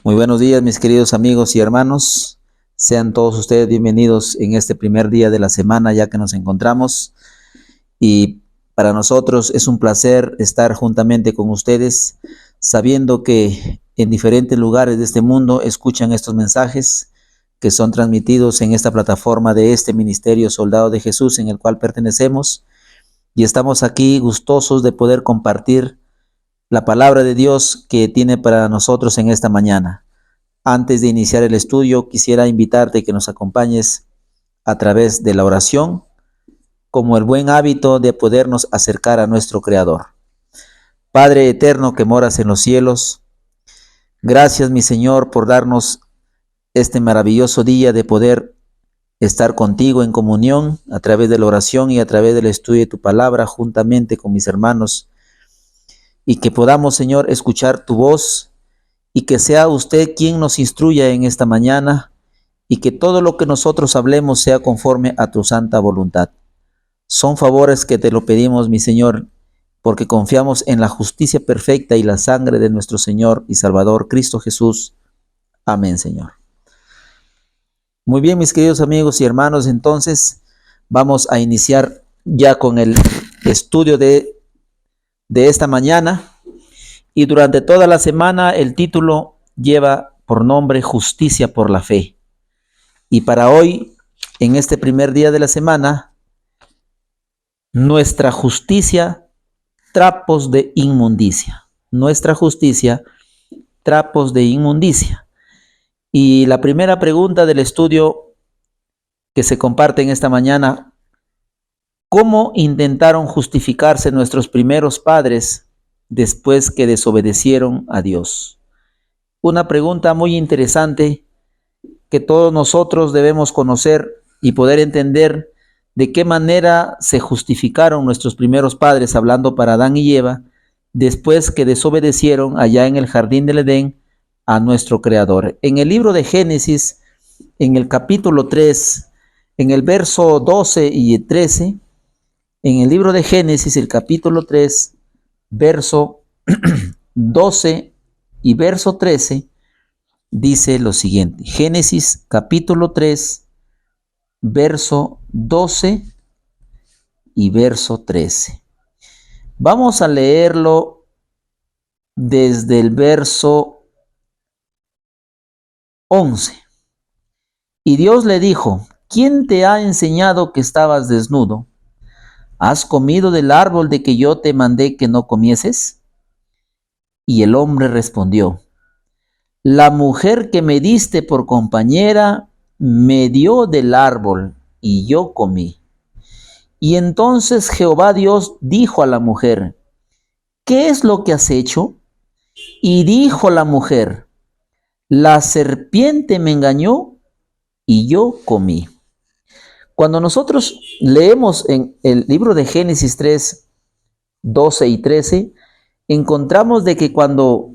Muy buenos días, mis queridos amigos y hermanos. Sean todos ustedes bienvenidos en este primer día de la semana, ya que nos encontramos. Y para nosotros es un placer estar juntamente con ustedes, sabiendo que en diferentes lugares de este mundo escuchan estos mensajes que son transmitidos en esta plataforma de este ministerio Soldado de Jesús, en el cual pertenecemos. Y estamos aquí gustosos de poder compartir la palabra de Dios que tiene para nosotros en esta mañana. Antes de iniciar el estudio, quisiera invitarte que nos acompañes a través de la oración, como el buen hábito de podernos acercar a nuestro Creador. Padre eterno que moras en los cielos, gracias, mi Señor, por darnos este maravilloso día de poder estar contigo en comunión a través de la oración y a través del estudio de tu palabra, juntamente con mis hermanos, y que podamos, Señor, escuchar tu voz, y que sea usted quien nos instruya en esta mañana, y que todo lo que nosotros hablemos sea conforme a tu santa voluntad. Son favores que te lo pedimos, mi Señor, porque confiamos en la justicia perfecta y la sangre de nuestro Señor y Salvador Cristo Jesús. Amén, Señor. Muy bien, mis queridos amigos y hermanos, entonces vamos a iniciar ya con el estudio de esta mañana. Y durante toda la semana el título lleva por nombre Justicia por la Fe. Y para hoy, en este primer día de la semana, nuestra justicia, trapos de inmundicia. Nuestra justicia, trapos de inmundicia. Y la primera pregunta del estudio que se comparte en esta mañana: ¿cómo intentaron justificarse nuestros primeros padres después que desobedecieron a Dios? Una pregunta muy interesante que todos nosotros debemos conocer y poder entender de qué manera se justificaron nuestros primeros padres, hablando para Adán y Eva, después que desobedecieron allá en el jardín del Edén a nuestro Creador. En el libro de Génesis, en el capítulo 3, en el verso 12 y 13, en el libro de Génesis, el capítulo 3, verso 12 y verso 13, dice lo siguiente. Génesis capítulo 3, verso 12 y verso 13. Vamos a leerlo desde el verso 11. Y Dios le dijo: ¿quién te ha enseñado que estabas desnudo? ¿Has comido del árbol de que yo te mandé que no comieses? Y el hombre respondió: la mujer que me diste por compañera me dio del árbol y yo comí. Y entonces Jehová Dios dijo a la mujer: ¿qué es lo que has hecho? Y dijo la mujer: la serpiente me engañó y yo comí. Cuando nosotros leemos en el libro de Génesis 3, 12 y 13, encontramos de que cuando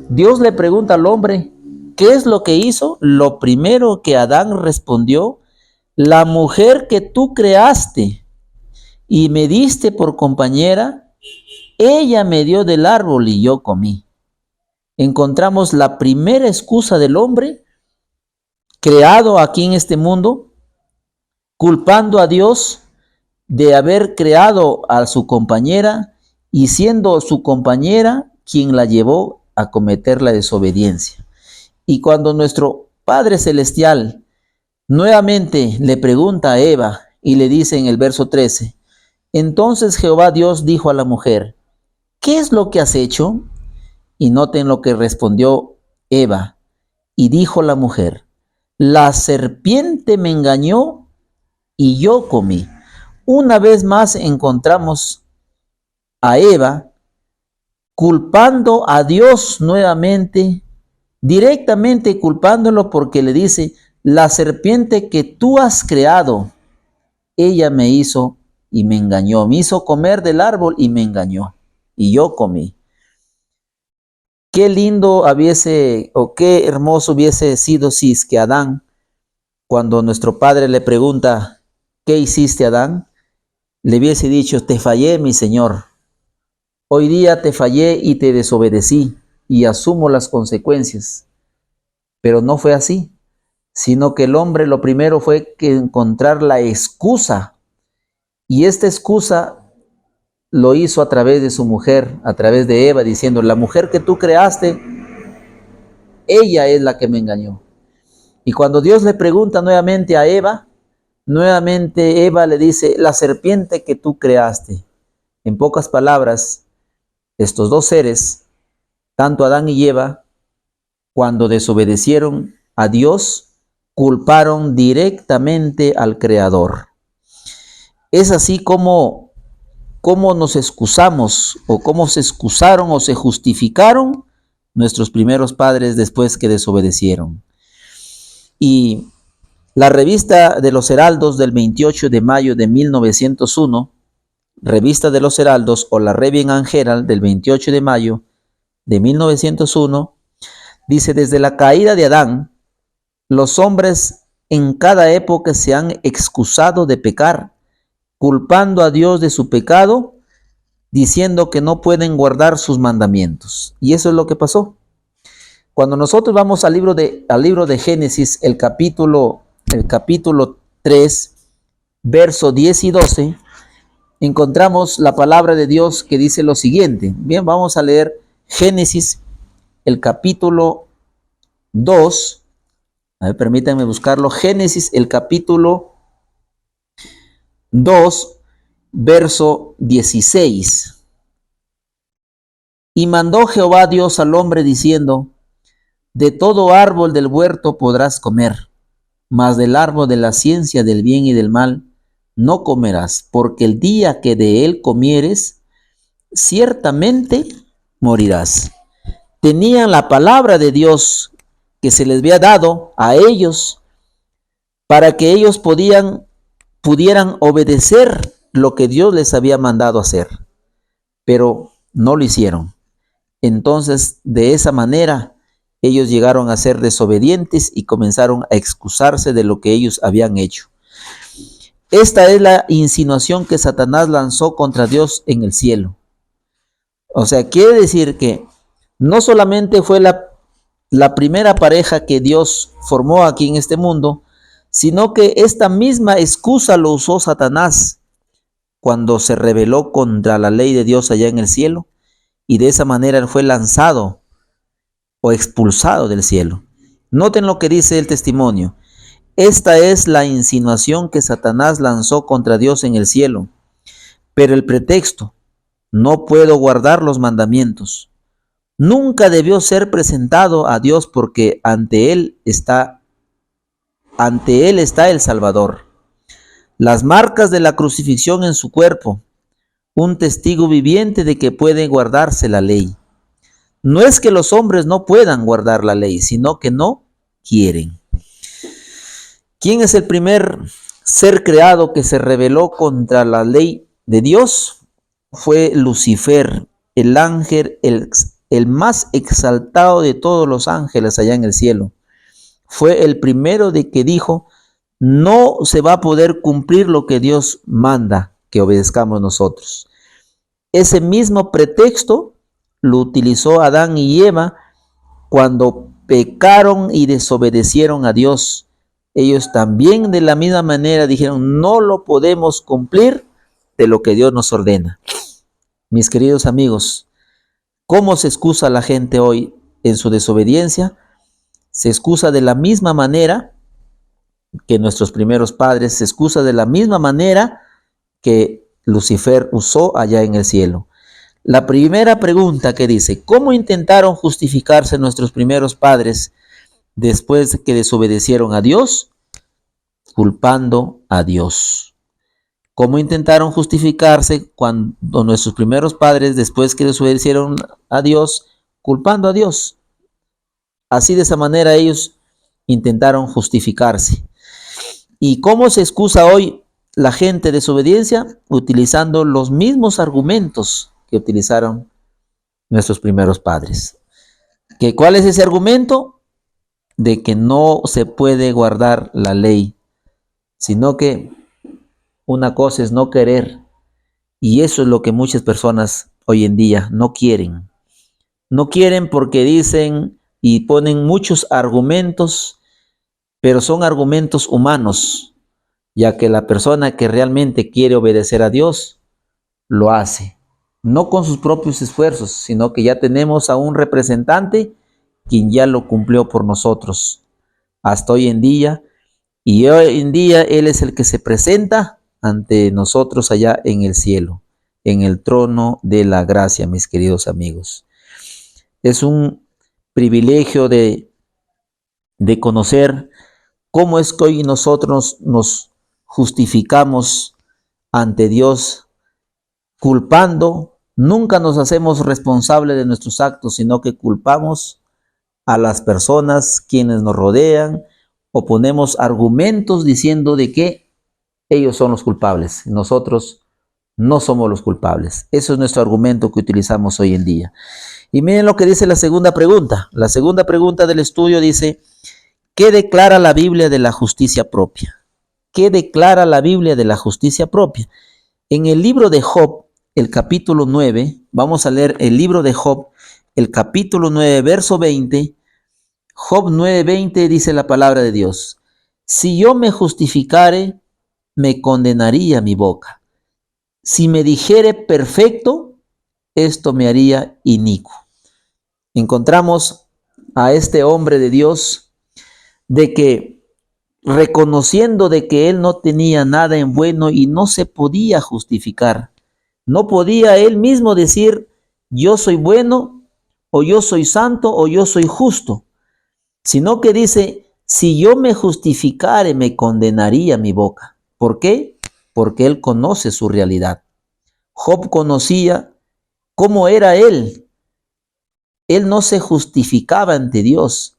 Dios le pregunta al hombre ¿qué es lo que hizo?, lo primero que Adán respondió: la mujer que tú creaste y me diste por compañera, ella me dio del árbol y yo comí. Encontramos la primera excusa del hombre creado aquí en este mundo, culpando a Dios de haber creado a su compañera y siendo su compañera quien la llevó a cometer la desobediencia. Y cuando nuestro Padre Celestial nuevamente le pregunta a Eva y le dice en el verso 13: entonces Jehová Dios dijo a la mujer: ¿qué es lo que has hecho? Y noten lo que respondió Eva. Y dijo la mujer: la serpiente me engañó y yo comí. Una vez más encontramos a Eva culpando a Dios nuevamente, directamente culpándolo, porque le dice: la serpiente que tú has creado, ella me hizo y me engañó, me hizo comer del árbol y me engañó y yo comí. Qué lindo hubiese, o qué hermoso hubiese sido si es que Adán, cuando nuestro Padre le pregunta: ¿qué hiciste, Adán?, le hubiese dicho: te fallé, mi Señor. Hoy día te fallé y te desobedecí y asumo las consecuencias. Pero no fue así, sino que el hombre lo primero fue que encontrar la excusa, y esta excusa lo hizo a través de su mujer, a través de Eva, diciendo: la mujer que tú creaste, ella es la que me engañó. Y cuando Dios le pregunta nuevamente a Eva, nuevamente Eva le dice: la serpiente que tú creaste. En pocas palabras, estos dos seres, tanto Adán y Eva, cuando desobedecieron a Dios, culparon directamente al Creador. Es así como nos excusamos, o cómo se excusaron o se justificaron nuestros primeros padres después que desobedecieron. Y la revista de los Heraldos del 28 de mayo de 1901, revista de los Heraldos, o la Revien and Herald del 28 de mayo de 1901, dice: desde la caída de Adán, los hombres en cada época se han excusado de pecar, culpando a Dios de su pecado, diciendo que no pueden guardar sus mandamientos. Y eso es lo que pasó. Cuando nosotros vamos al libro de Génesis, el capítulo 3, verso 10 y 12, encontramos la palabra de Dios que dice lo siguiente. Bien, vamos a leer Génesis, el capítulo 2. A ver, permítanme buscarlo. Génesis, el capítulo 2, verso 16. Y mandó Jehová Dios al hombre diciendo: de todo árbol del huerto podrás comer, mas del árbol de la ciencia del bien y del mal no comerás, porque el día que de él comieres, ciertamente morirás. Tenían la palabra de Dios que se les había dado a ellos para que ellos pudieran obedecer lo que Dios les había mandado hacer, pero no lo hicieron. Entonces, de esa manera, ellos llegaron a ser desobedientes y comenzaron a excusarse de lo que ellos habían hecho. Esta es la insinuación que Satanás lanzó contra Dios en el cielo. O sea, quiere decir que no solamente fue la primera pareja que Dios formó aquí en este mundo, sino que esta misma excusa lo usó Satanás cuando se rebeló contra la ley de Dios allá en el cielo, y de esa manera él fue lanzado o expulsado del cielo. Noten lo que dice el testimonio. Esta es la insinuación que Satanás lanzó contra Dios en el cielo, pero el pretexto: no puedo guardar los mandamientos, nunca debió ser presentado a Dios, porque ante él está el Salvador, las marcas de la crucifixión en su cuerpo, un testigo viviente de que puede guardarse la ley. No es que los hombres no puedan guardar la ley, sino que no quieren. ¿Quién es el primer ser creado que se rebeló contra la ley de Dios? Fue Lucifer, el ángel, el más exaltado de todos los ángeles allá en el cielo. Fue el primero de que dijo: no se va a poder cumplir lo que Dios manda que obedezcamos nosotros. Ese mismo pretexto lo utilizó Adán y Eva cuando pecaron y desobedecieron a Dios. Ellos también de la misma manera dijeron: no lo podemos cumplir de lo que Dios nos ordena. Mis queridos amigos, ¿cómo se excusa la gente hoy en su desobediencia? Se excusa de la misma manera que nuestros primeros padres, se excusa de la misma manera que Lucifer usó allá en el cielo. La primera pregunta que dice: ¿cómo intentaron justificarse nuestros primeros padres después de que desobedecieron a Dios? Culpando a Dios. ¿Cómo intentaron justificarse cuando nuestros primeros padres, después que desobedecieron a Dios? Culpando a Dios. Así, de esa manera, ellos intentaron justificarse. ¿Y cómo se excusa hoy la gente de desobediencia? Utilizando los mismos argumentos que utilizaron nuestros primeros padres. ¿Cuál es ese argumento? De que no se puede guardar la ley, sino que una cosa es no querer, y eso es lo que muchas personas hoy en día no quieren. No quieren porque dicen: y ponen muchos argumentos, pero son argumentos humanos, ya que la persona que realmente quiere obedecer a Dios lo hace, no con sus propios esfuerzos, sino que ya tenemos a un representante quien ya lo cumplió por nosotros hasta hoy en día, y hoy en día Él es el que se presenta ante nosotros allá en el cielo, en el trono de la gracia, mis queridos amigos. Es un privilegio de conocer cómo es que hoy nosotros nos justificamos ante Dios culpando. Nunca nos hacemos responsables de nuestros actos, sino que culpamos a las personas quienes nos rodean o ponemos argumentos diciendo de que ellos son los culpables. Nosotros no somos los culpables. Eso es nuestro argumento que utilizamos hoy en día. Y miren lo que dice la segunda pregunta. La segunda pregunta del estudio dice: ¿qué declara la Biblia de la justicia propia? ¿Qué declara la Biblia de la justicia propia? En el libro de Job, el capítulo 9, vamos a leer el libro de Job, el capítulo 9, verso 20. Job 9:20 dice la palabra de Dios: si yo me justificare, me condenaría mi boca. Si me dijere perfecto, esto me haría inicuo. Encontramos a este hombre de Dios de que, reconociendo de que él no tenía nada en bueno y no se podía justificar, no podía él mismo decir yo soy bueno o yo soy santo o yo soy justo, sino que dice: si yo me justificare, me condenaría mi boca. ¿Por qué? Porque él conoce su realidad. Job conocía cómo era él. Él no se justificaba ante Dios.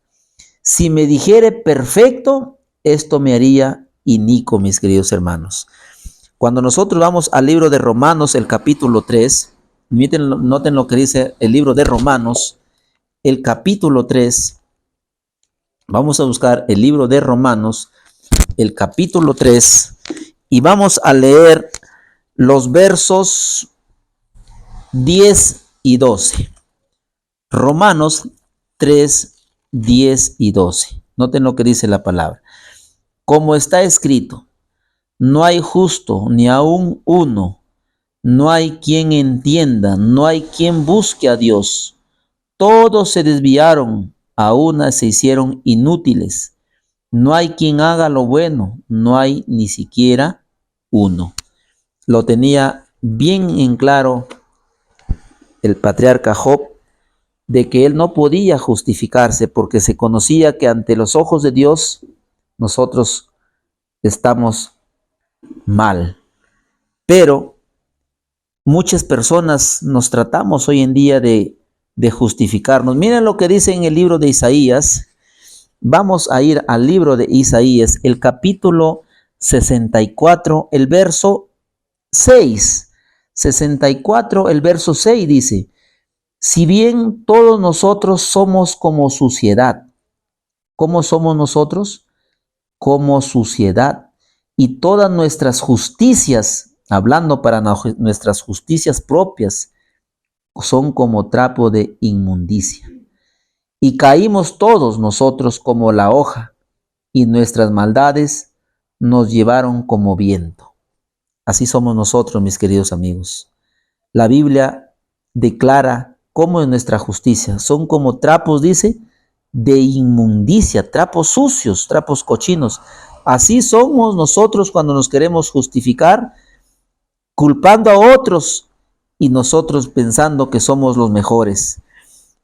Si me dijere perfecto, esto me haría inicuo, mis queridos hermanos. Cuando nosotros vamos al libro de Romanos, el capítulo 3, noten lo que dice el libro de Romanos, el capítulo 3. Vamos a buscar el libro de Romanos, el capítulo 3, y vamos a leer los versos 10 y 12. Romanos 3, 10 y 12. Noten lo que dice la palabra. Como está escrito: no hay justo ni aun uno, no hay quien entienda, no hay quien busque a Dios. Todos se desviaron, a una se hicieron inútiles. No hay quien haga lo bueno, no hay ni siquiera uno. Lo tenía bien en claro el patriarca Job, de que él no podía justificarse porque se conocía que ante los ojos de Dios nosotros estamos mal. Pero muchas personas nos tratamos hoy en día de justificarnos. Miren lo que dice en el libro de Isaías. Vamos a ir al libro de Isaías, el capítulo 64, el verso 6. 64, el verso 6 dice: si bien todos nosotros somos como suciedad. ¿Cómo somos nosotros? Como suciedad. Y todas nuestras justicias, hablando para nuestras justicias propias, son como trapo de inmundicia. Y caímos todos nosotros como la hoja, y nuestras maldades nos llevaron como viento. Así somos nosotros, mis queridos amigos. La Biblia declara cómo es nuestra justicia. Son como trapos, dice, de inmundicia, trapos sucios, trapos cochinos. Así somos nosotros cuando nos queremos justificar, culpando a otros y nosotros pensando que somos los mejores.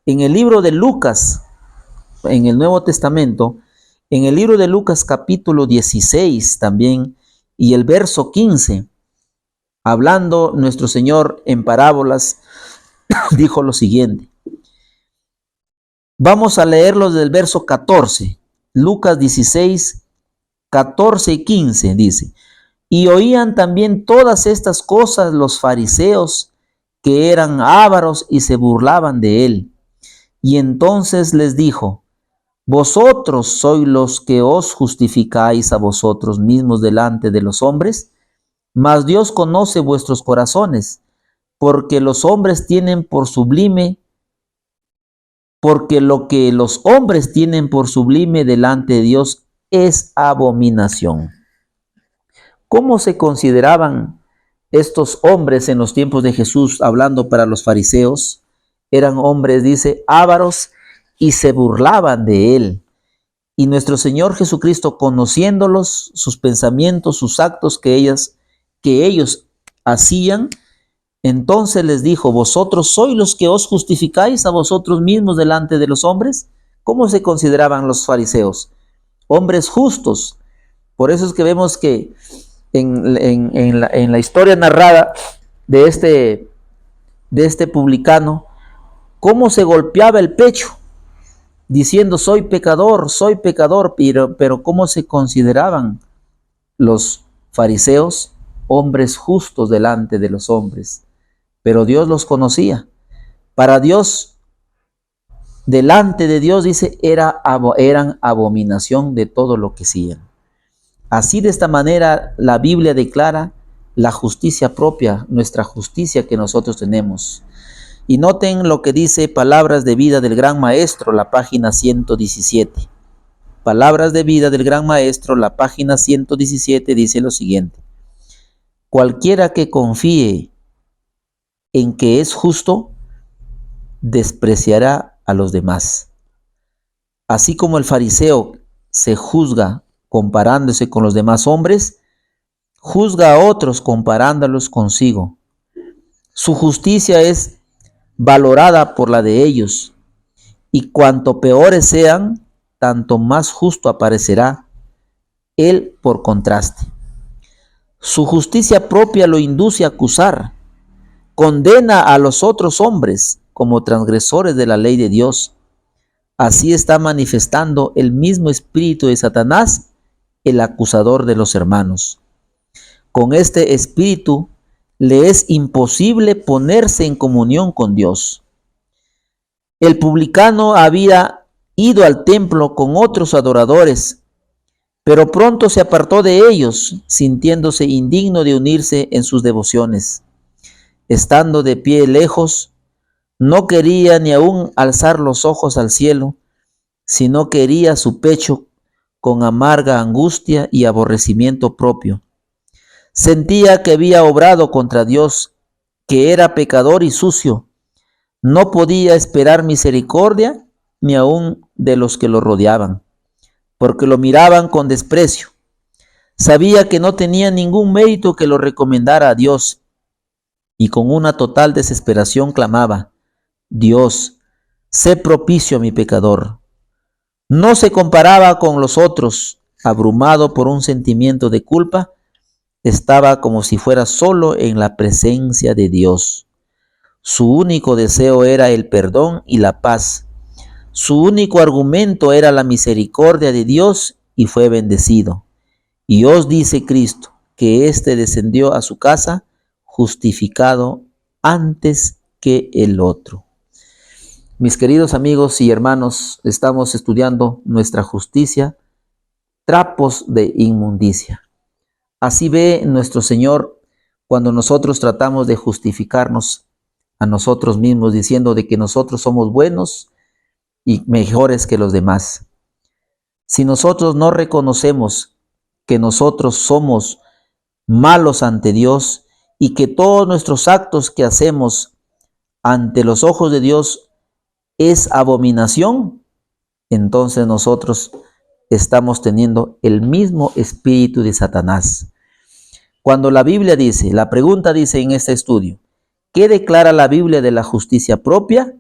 En el libro de Lucas, en el Nuevo Testamento, en el libro de Lucas capítulo 16 también, y el verso 15, hablando nuestro Señor en parábolas, dijo lo siguiente. Vamos a leerlo del verso 14. Lucas 16, 14 y 15 dice: y oían también todas estas cosas los fariseos, que eran ávaros, y se burlaban de él. Y entonces les dijo: ¿vosotros sois los que os justificáis a vosotros mismos delante de los hombres? Mas Dios conoce vuestros corazones, porque los hombres tienen por sublime porque lo que los hombres tienen por sublime delante de Dios es abominación. ¿Cómo se consideraban estos hombres en los tiempos de Jesús, hablando para los fariseos? Eran hombres, dice, ávaros, y se burlaban de él. Y nuestro Señor Jesucristo, conociéndolos, sus pensamientos, sus actos que ellos hacían, entonces les dijo: ¿vosotros sois los que os justificáis a vosotros mismos delante de los hombres? ¿Cómo se consideraban los fariseos? Hombres justos. Por eso es que vemos que en la historia narrada de este publicano, cómo se golpeaba el pecho, diciendo: soy pecador, pero cómo se consideraban los fariseos, hombres justos delante de los hombres. Pero Dios los conocía. Para Dios, delante de Dios, dice, eran abominación de todo lo que hacían. Así, de esta manera, la Biblia declara la justicia propia, nuestra justicia que nosotros tenemos. Y noten lo que dice Palabras de Vida del Gran Maestro, la página 117. Palabras de Vida del Gran Maestro, la página 117, dice lo siguiente: cualquiera que confíe en que es justo, despreciará a los demás. Así como el fariseo se juzga comparándose con los demás hombres, juzga a otros comparándolos consigo. Su justicia es valorada por la de ellos, y cuanto peores sean, tanto más justo aparecerá él por contraste. Su justicia propia lo induce a acusar, condena a los otros hombres como transgresores de la ley de Dios. Así está manifestando el mismo espíritu de Satanás, el acusador de los hermanos. Con este espíritu le es imposible ponerse en comunión con Dios. El publicano había ido al templo con otros adoradores, pero pronto se apartó de ellos, sintiéndose indigno de unirse en sus devociones. Estando de pie lejos, no quería ni aún alzar los ojos al cielo, sino que hería su pecho con amarga angustia y aborrecimiento propio. Sentía que había obrado contra Dios, que era pecador y sucio. No podía esperar misericordia ni aún de los que lo rodeaban, porque lo miraban con desprecio. Sabía que no tenía ningún mérito que lo recomendara a Dios, y con una total desesperación clamaba: Dios, sé propicio a mi pecador. No se comparaba con los otros. Abrumado por un sentimiento de culpa, estaba como si fuera solo en la presencia de Dios. Su único deseo era el perdón y la paz. Su único argumento era la misericordia de Dios, y fue bendecido. Y os dice Cristo que éste descendió a su casa justificado antes que el otro. Mis queridos amigos y hermanos, estamos estudiando nuestra justicia, trapos de inmundicia. Así ve nuestro Señor cuando nosotros tratamos de justificarnos a nosotros mismos, diciendo de que nosotros somos buenos y mejores que los demás. Si nosotros no reconocemos que nosotros somos malos ante Dios y que todos nuestros actos que hacemos ante los ojos de Dios es abominación, entonces nosotros estamos teniendo el mismo espíritu de Satanás. Cuando la Biblia dice, la pregunta dice en este estudio: ¿qué declara la Biblia de la justicia propia?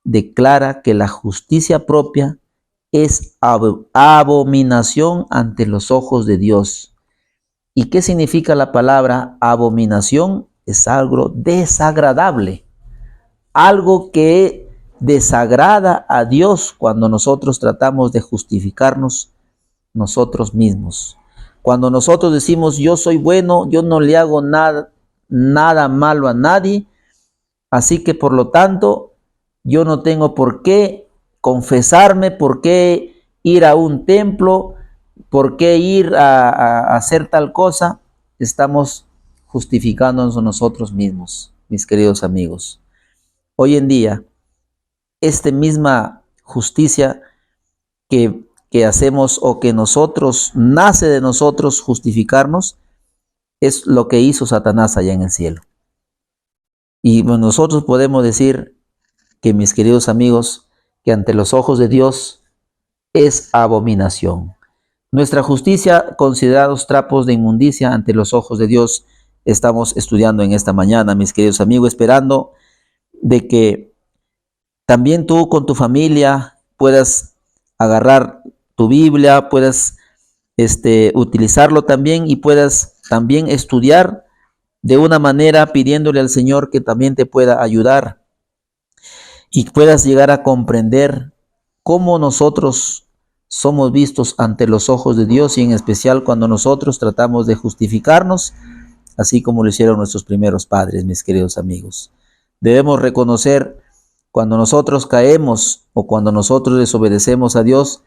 Declara que la justicia propia es abominación ante los ojos de Dios. ¿Y qué significa la palabra abominación? Es algo desagradable, algo que desagrada a Dios cuando nosotros tratamos de justificarnos nosotros mismos. Cuando nosotros decimos: yo soy bueno, yo no le hago nada malo a nadie, así que por lo tanto yo no tengo por qué confesarme, por qué ir a un templo, por qué ir a hacer tal cosa. Estamos justificándonos nosotros mismos, mis queridos amigos. Hoy en día esta misma justicia que hacemos o que nosotros, nace de nosotros justificarnos, es lo que hizo Satanás allá en el cielo. Y bueno, nosotros podemos decir que, mis queridos amigos, que ante los ojos de Dios es abominación. Nuestra justicia, considerados trapos de inmundicia ante los ojos de Dios, estamos estudiando en esta mañana, mis queridos amigos, esperando de que también tú con tu familia puedas agarrar tu Biblia, puedas utilizarlo también y puedas también estudiar de una manera pidiéndole al Señor que también te pueda ayudar y puedas llegar a comprender cómo nosotros somos vistos ante los ojos de Dios, y en especial cuando nosotros tratamos de justificarnos, así como lo hicieron nuestros primeros padres, mis queridos amigos. Debemos reconocer cuando nosotros caemos o cuando nosotros desobedecemos a Dios,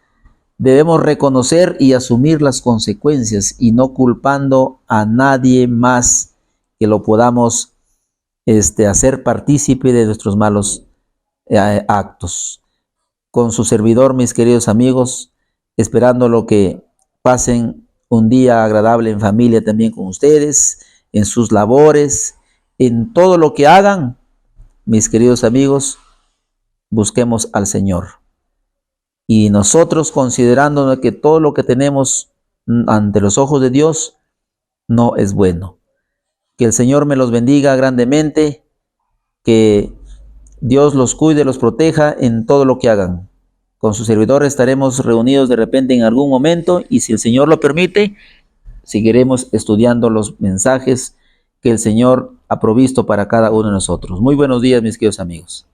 debemos reconocer y asumir las consecuencias y no culpando a nadie más que lo podamos hacer partícipe de nuestros malos actos. Con su servidor, mis queridos amigos, esperando lo que pasen un día agradable en familia también con ustedes, en sus labores, en todo lo que hagan, mis queridos amigos, busquemos al Señor. Y nosotros, considerando que todo lo que tenemos ante los ojos de Dios no es bueno. Que el Señor me los bendiga grandemente, que Dios los cuide, los proteja en todo lo que hagan. Con su servidor estaremos reunidos de repente en algún momento, y si el Señor lo permite, seguiremos estudiando los mensajes que el Señor ha provisto para cada uno de nosotros. Muy buenos días, mis queridos amigos.